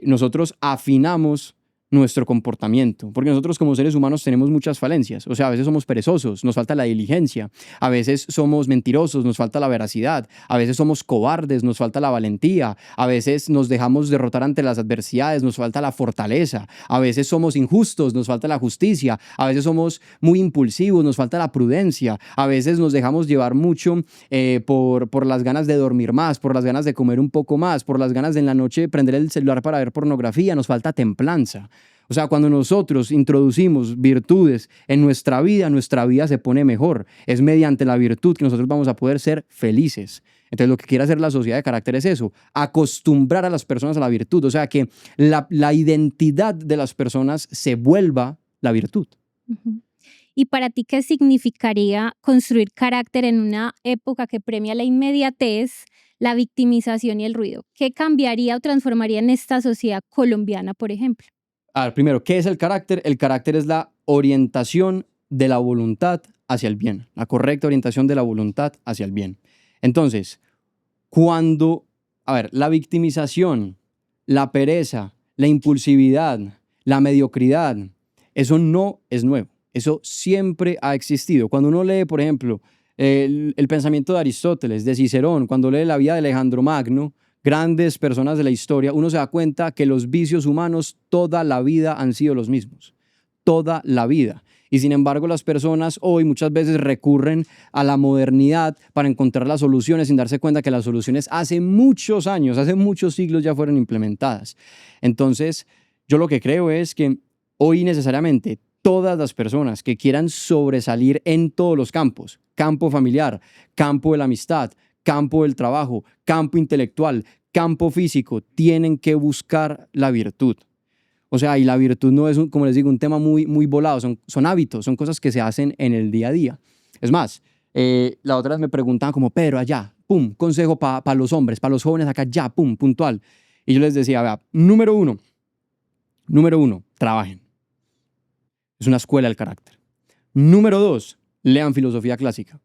nosotros afinamos nuestro comportamiento, porque nosotros como seres humanos tenemos muchas falencias, o sea, a veces somos perezosos, nos falta la diligencia, a veces somos mentirosos, nos falta la veracidad, a veces somos cobardes, nos falta la valentía, a veces nos dejamos derrotar ante las adversidades, nos falta la fortaleza, a veces somos injustos, nos falta la justicia, a veces somos muy impulsivos, nos falta la prudencia, a veces nos dejamos llevar mucho por las ganas de dormir más, por las ganas de comer un poco más, por las ganas de en la noche prender el celular para ver pornografía, nos falta templanza. O sea, cuando nosotros introducimos virtudes en nuestra vida se pone mejor. Es mediante la virtud que nosotros vamos a poder ser felices. Entonces, lo que quiere hacer la sociedad de carácter es eso, acostumbrar a las personas a la virtud. O sea, que la identidad de las personas se vuelva la virtud. Uh-huh. ¿Y para ti qué significaría construir carácter en una época que premia la inmediatez, la victimización y el ruido? ¿Qué cambiaría o transformaría en esta sociedad colombiana, por ejemplo? A ver, primero, ¿qué es el carácter? El carácter es la orientación de la voluntad hacia el bien, la correcta orientación de la voluntad hacia el bien. Entonces, la victimización, la pereza, la impulsividad, la mediocridad, eso no es nuevo, eso siempre ha existido. Cuando uno lee, por ejemplo, el pensamiento de Aristóteles, de Cicerón, cuando lee la vida de Alejandro Magno, grandes personas de la historia, uno se da cuenta que los vicios humanos toda la vida han sido los mismos, toda la vida. Y sin embargo, las personas hoy muchas veces recurren a la modernidad para encontrar las soluciones sin darse cuenta que las soluciones hace muchos años, hace muchos siglos ya fueron implementadas. Entonces, yo lo que creo es que hoy necesariamente todas las personas que quieran sobresalir en todos los campos, campo familiar, campo de la amistad, campo del trabajo, campo intelectual, campo físico, tienen que buscar la virtud. O sea, y la virtud no es, como les digo, un tema muy volado, son hábitos, son cosas que se hacen en el día a día. Es más, la otra vez me preguntaban como, Pedro, allá, pum, consejo para los hombres, para los jóvenes acá, ya, pum, puntual. Y yo les decía, vea, número uno, trabajen. Es una escuela del carácter. Número 2, lean filosofía clásica.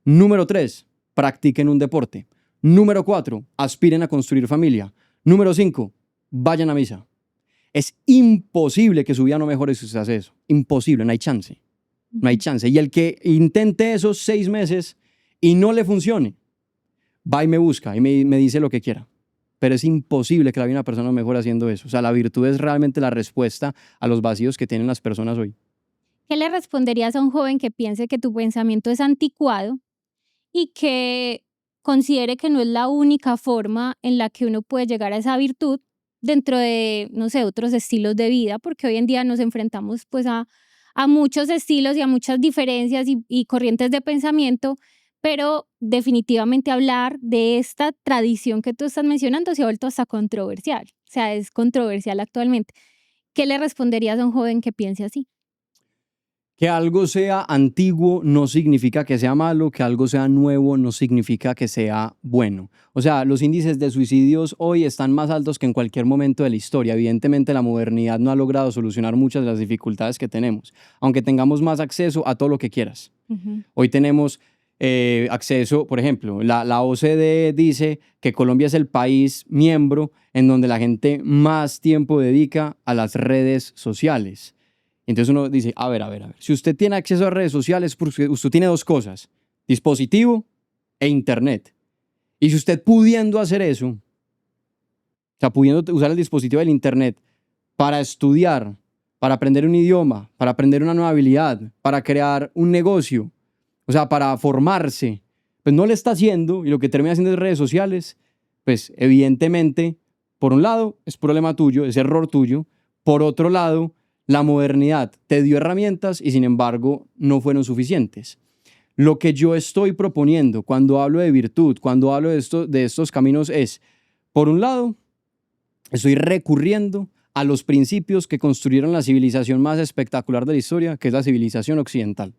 Número 3, practiquen un deporte. Número 4, aspiren a construir familia. Número 5, vayan a misa. Es imposible que su vida no mejore si se hace eso. Imposible, no hay chance. No hay chance. Y el que intente esos 6 meses y no le funcione, va y me busca y me dice lo que quiera. Pero es imposible que la vida de una persona mejore haciendo eso. O sea, la virtud es realmente la respuesta a los vacíos que tienen las personas hoy. ¿Qué le responderías a un joven que piense que tu pensamiento es anticuado y que considere que no es la única forma en la que uno puede llegar a esa virtud dentro de, no sé, otros estilos de vida? Porque hoy en día nos enfrentamos pues a muchos estilos y a muchas diferencias y corrientes de pensamiento, pero definitivamente hablar de esta tradición que tú estás mencionando se ha vuelto hasta controversial. O sea, es controversial actualmente. ¿Qué le responderías a un joven que piense así? Que algo sea antiguo no significa que sea malo, que algo sea nuevo no significa que sea bueno. O sea, los índices de suicidios hoy están más altos que en cualquier momento de la historia. Evidentemente, la modernidad no ha logrado solucionar muchas de las dificultades que tenemos, aunque tengamos más acceso a todo lo que quieras. Uh-huh. Hoy tenemos acceso, por ejemplo, la OCDE dice que Colombia es el país miembro en donde la gente más tiempo dedica a las redes sociales. Entonces uno dice, a ver, si usted tiene acceso a redes sociales, porque usted tiene dos cosas, dispositivo e internet. Y si usted pudiendo hacer eso, o sea, pudiendo usar el dispositivo del internet para estudiar, para aprender un idioma, para aprender una nueva habilidad, para crear un negocio, o sea, para formarse, pues no le está haciendo y lo que termina haciendo es redes sociales, pues evidentemente, por un lado, es problema tuyo, es error tuyo. Por otro lado, la modernidad te dio herramientas y sin embargo no fueron suficientes. Lo que yo estoy proponiendo cuando hablo de virtud, cuando hablo de estos caminos es, por un lado, estoy recurriendo a los principios que construyeron la civilización más espectacular de la historia, que es la civilización occidental.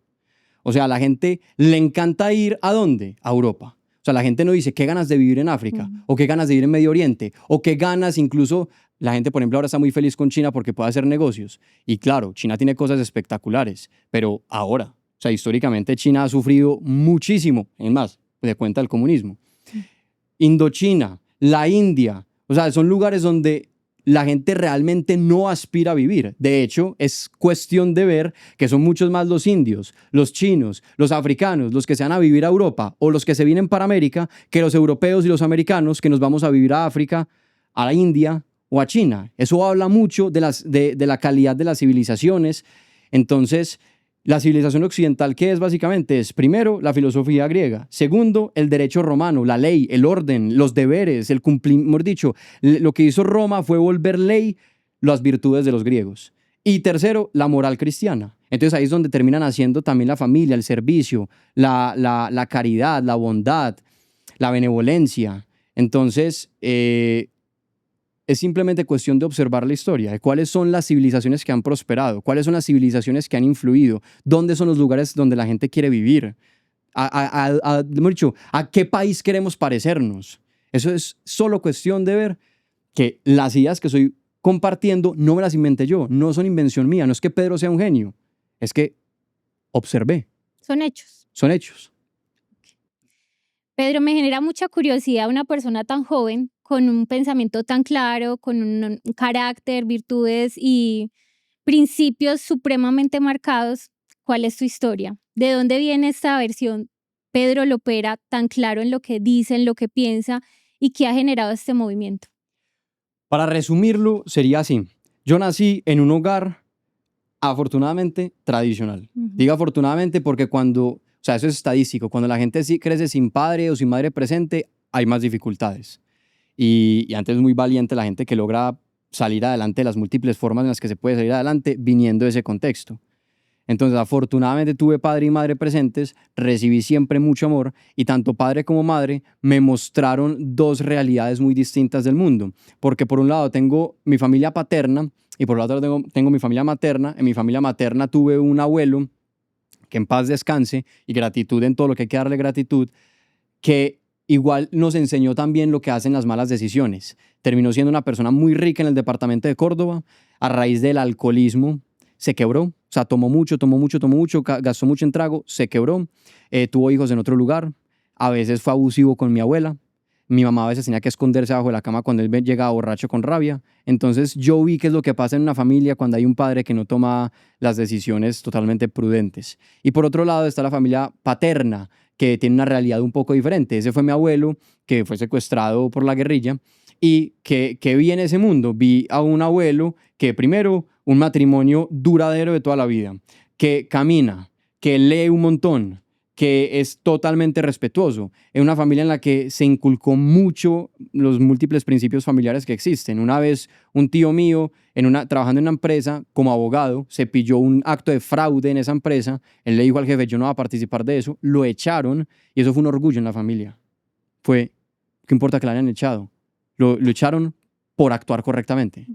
O sea, a la gente le encanta ir ¿a dónde? A Europa. O sea, la gente no dice qué ganas de vivir en África, o qué ganas de vivir en Medio Oriente, o qué ganas incluso, la gente, por ejemplo, ahora está muy feliz con China porque puede hacer negocios. Y claro, China tiene cosas espectaculares, pero ahora, o sea, históricamente China ha sufrido muchísimo, en más, de cuenta del comunismo. Indochina, la India, o sea, son lugares donde la gente realmente no aspira a vivir. De hecho, es cuestión de ver que son muchos más los indios, los chinos, los africanos, los que se van a vivir a Europa o los que se vienen para América, que los europeos y los americanos que nos vamos a vivir a África, a la India o a China. Eso habla mucho de la calidad de las civilizaciones. Entonces, la civilización occidental, ¿qué es básicamente? Es primero la filosofía griega, segundo el derecho romano, la ley, el orden, los deberes, el cumplimiento, mejor dicho, lo que hizo Roma fue volver ley las virtudes de los griegos. Y tercero, la moral cristiana. Entonces ahí es donde terminan haciendo también la familia, el servicio, la caridad, la bondad, la benevolencia. Entonces, es simplemente cuestión de observar la historia, de cuáles son las civilizaciones que han prosperado, cuáles son las civilizaciones que han influido, dónde son los lugares donde la gente quiere vivir, mejor dicho, a qué país queremos parecernos. Eso es solo cuestión de ver que las ideas que estoy compartiendo no me las inventé yo, no son invención mía, no es que Pedro sea un genio, es que observé. Son hechos. Son hechos. Pedro, me genera mucha curiosidad una persona tan joven, con un pensamiento tan claro, con un carácter, virtudes y principios supremamente marcados. ¿Cuál es tu historia? ¿De dónde viene esta versión Pedro Lopera tan claro en lo que dice, en lo que piensa y qué ha generado este movimiento? Para resumirlo, sería así. Yo nací en un hogar afortunadamente tradicional. Digo afortunadamente porque o sea, eso es estadístico, cuando la gente crece sin padre o sin madre presente, hay más dificultades. Y antes es muy valiente la gente que logra salir adelante de las múltiples formas en las que se puede salir adelante viniendo de ese contexto. Entonces, afortunadamente tuve padre y madre presentes, recibí siempre mucho amor y tanto padre como madre me mostraron dos realidades muy distintas del mundo. Porque por un lado tengo mi familia paterna y por otro lado tengo mi familia materna. En mi familia materna tuve un abuelo, que en paz descanse, y gratitud en todo lo que hay que darle gratitud, que igual nos enseñó también lo que hacen las malas decisiones. Terminó siendo una persona muy rica en el departamento de Córdoba, a raíz del alcoholismo se quebró, o sea, tomó mucho, gastó mucho en trago, se quebró, tuvo hijos en otro lugar, a veces fue abusivo con mi abuela, mi mamá a veces tenía que esconderse abajo de la cama cuando él llegaba borracho con rabia. Entonces yo vi qué es lo que pasa en una familia cuando hay un padre que no toma las decisiones totalmente prudentes. Y por otro lado está la familia paterna, que tiene una realidad un poco diferente. Ese fue mi abuelo, que fue secuestrado por la guerrilla, y que vi en ese mundo. Vi a un abuelo que primero, un matrimonio duradero de toda la vida, que camina, que lee un montón, que es totalmente respetuoso, en una familia en la que se inculcó mucho los múltiples principios familiares que existen. Una vez un tío mío, trabajando en una empresa como abogado, se pilló un acto de fraude en esa empresa, él le dijo al jefe, yo no voy a participar de eso, lo echaron y eso fue un orgullo en la familia. ¿Qué importa que la hayan echado? Lo echaron por actuar correctamente.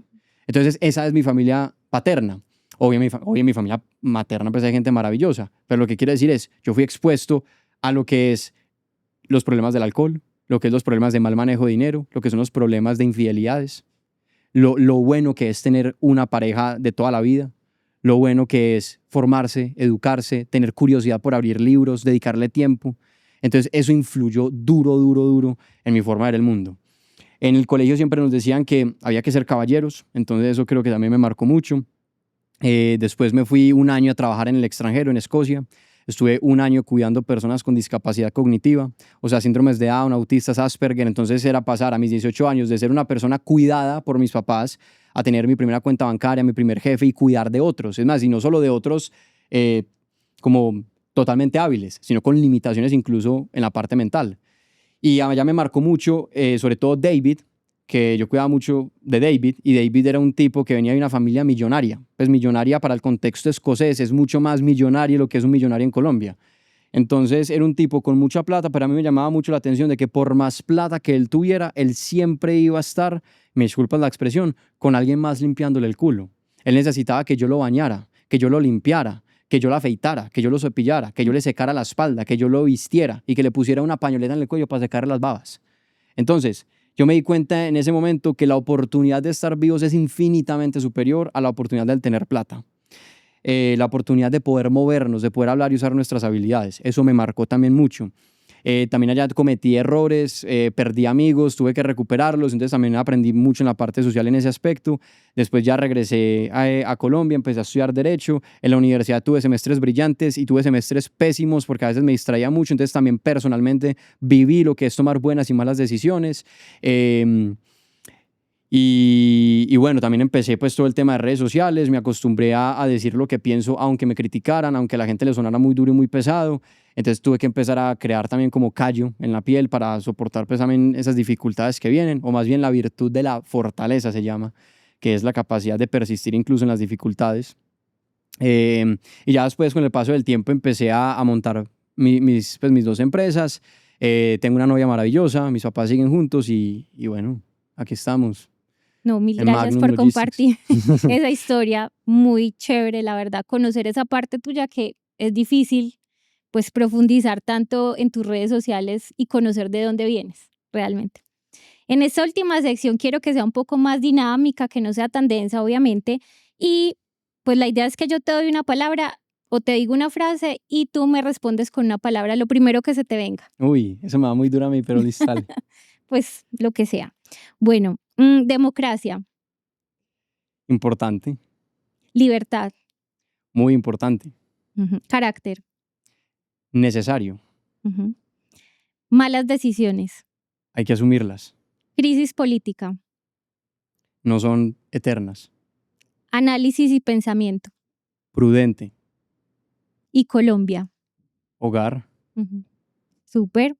Entonces esa es mi familia paterna. Hoy en mi familia materna pues hay gente maravillosa, pero lo que quiero decir es, yo fui expuesto a lo que es los problemas del alcohol, lo que es los problemas de mal manejo de dinero, lo que son los problemas de infidelidades, lo bueno que es tener una pareja de toda la vida, lo bueno que es formarse, educarse, tener curiosidad por abrir libros, dedicarle tiempo. Entonces eso influyó duro en mi forma de ver el mundo. En el colegio siempre nos decían que había que ser caballeros, entonces eso creo que también me marcó mucho. Después me fui un año a trabajar en el extranjero, en Escocia. Estuve un año cuidando personas con discapacidad cognitiva, o sea, síndromes de Down, autistas, Asperger. Entonces era pasar a mis 18 años de ser una persona cuidada por mis papás a tener mi primera cuenta bancaria, mi primer jefe y cuidar de otros. Es más, y no solo de otros como totalmente hábiles, sino con limitaciones incluso en la parte mental. Y allá me marcó mucho, sobre todo David, que yo cuidaba mucho de David, y David era un tipo que venía de una familia millonaria. Pues millonaria para el contexto escocés, es mucho más millonario lo que es un millonario en Colombia. Entonces era un tipo con mucha plata, pero a mí me llamaba mucho la atención de que por más plata que él tuviera, él siempre iba a estar, me disculpas la expresión, con alguien más limpiándole el culo. Él necesitaba que yo lo bañara, que yo lo limpiara, que yo lo afeitara, que yo lo cepillara, que yo le secara la espalda, que yo lo vistiera y que le pusiera una pañoleta en el cuello para secarle las babas. Entonces, yo me di cuenta en ese momento que la oportunidad de estar vivos es infinitamente superior a la oportunidad de tener plata. La oportunidad de poder movernos, de poder hablar y usar nuestras habilidades. Eso me marcó también mucho. También allá cometí errores, perdí amigos, tuve que recuperarlos, entonces también aprendí mucho en la parte social en ese aspecto. Después ya regresé a Colombia, empecé a estudiar Derecho. En la universidad tuve semestres brillantes y tuve semestres pésimos porque a veces me distraía mucho, entonces también personalmente viví lo que es tomar buenas y malas decisiones. Y bueno, también empecé pues todo el tema de redes sociales, me acostumbré a decir lo que pienso, aunque me criticaran, aunque a la gente le sonara muy duro y muy pesado. Entonces tuve que empezar a crear también como callo en la piel para soportar pues también esas dificultades que vienen, o más bien la virtud de la fortaleza se llama, que es la capacidad de persistir incluso en las dificultades. Y ya después con el paso del tiempo empecé a montar mis dos empresas. Tengo una novia maravillosa, mis papás siguen juntos y bueno, aquí estamos. No, mil En gracias Magnum por Logistics. compartir esa historia, muy chévere, la verdad, conocer esa parte tuya que es difícil, pues profundizar tanto en tus redes sociales y conocer de dónde vienes, realmente. En esta última sección quiero que sea un poco más dinámica, que no sea tan densa, obviamente, y pues la idea es que yo te doy una palabra o te digo una frase y tú me respondes con una palabra, lo primero que se te venga, Uy, eso me va muy duro a mí, pero listo, dale. pues lo que sea. Bueno, democracia, Importante, libertad, muy importante, carácter. necesario, Ujú. Malas decisiones. hay que asumirlas, Crisis política. no son eternas. Análisis y pensamiento. Prudente, Y Colombia. hogar. Ujú. Súper.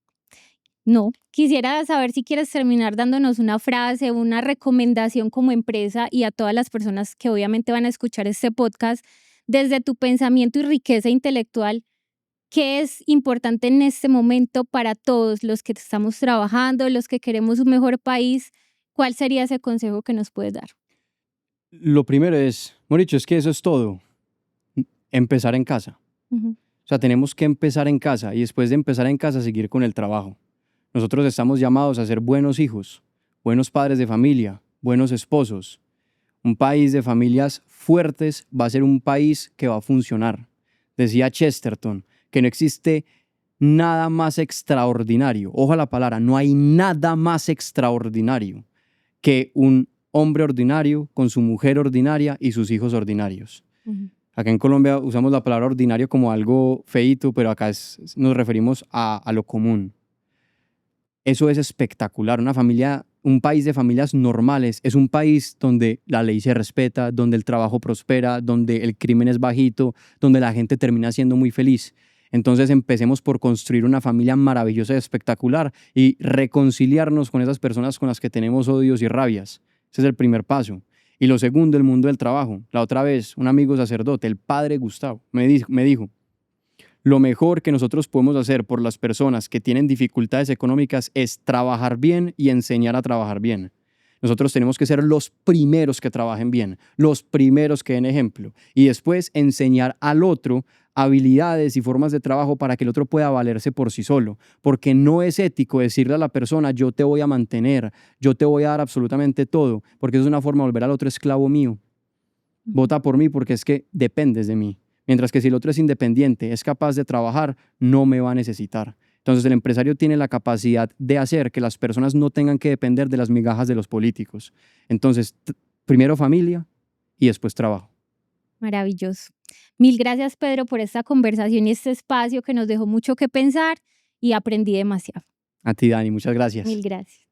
No, quisiera saber si quieres terminar dándonos una frase, una recomendación como empresa y a todas las personas que obviamente van a escuchar este podcast, desde tu pensamiento y riqueza intelectual, ¿qué es importante en este momento para todos los que estamos trabajando, los que queremos un mejor país? ¿Cuál sería ese consejo que nos puedes dar? Lo primero es, Moricho, es que eso es todo. Empezar en casa. Ujú. O sea, tenemos que empezar en casa y después de empezar en casa seguir con el trabajo. Nosotros estamos llamados a ser buenos hijos, buenos padres de familia, buenos esposos. Un país de familias fuertes va a ser un país que va a funcionar. Decía Chesterton que no existe nada más extraordinario. Ojo a la palabra, no hay nada más extraordinario que un hombre ordinario con su mujer ordinaria y sus hijos ordinarios. Ujú. Acá en Colombia usamos la palabra ordinario como algo feíto, pero acá nos referimos a lo común. Eso es espectacular. Una familia, un país de familias normales es un país donde la ley se respeta, donde el trabajo prospera, donde el crimen es bajito, donde la gente termina siendo muy feliz. Entonces empecemos por construir una familia maravillosa y espectacular y reconciliarnos con esas personas con las que tenemos odios y rabias. Ese es el primer paso. Y lo segundo, el mundo del trabajo. La otra vez, un amigo sacerdote, el padre Gustavo, me dijo, lo mejor que nosotros podemos hacer por las personas que tienen dificultades económicas es trabajar bien y enseñar a trabajar bien. Nosotros tenemos que ser los primeros que trabajen bien, los primeros que den ejemplo y después enseñar al otro habilidades y formas de trabajo para que el otro pueda valerse por sí solo, porque no es ético decirle a la persona yo te voy a mantener, yo te voy a dar absolutamente todo, porque eso es una forma de volver al otro esclavo mío. Vota por mí porque es que dependes de mí. Mientras que si el otro es independiente, es capaz de trabajar, no me va a necesitar. Entonces el empresario tiene la capacidad de hacer que las personas no tengan que depender de las migajas de los políticos. Entonces, primero familia y después trabajo. Maravilloso. Mil gracias, Pedro, por esta conversación y este espacio que nos dejó mucho que pensar y aprendí demasiado. A ti, Dani, muchas gracias. Mil gracias.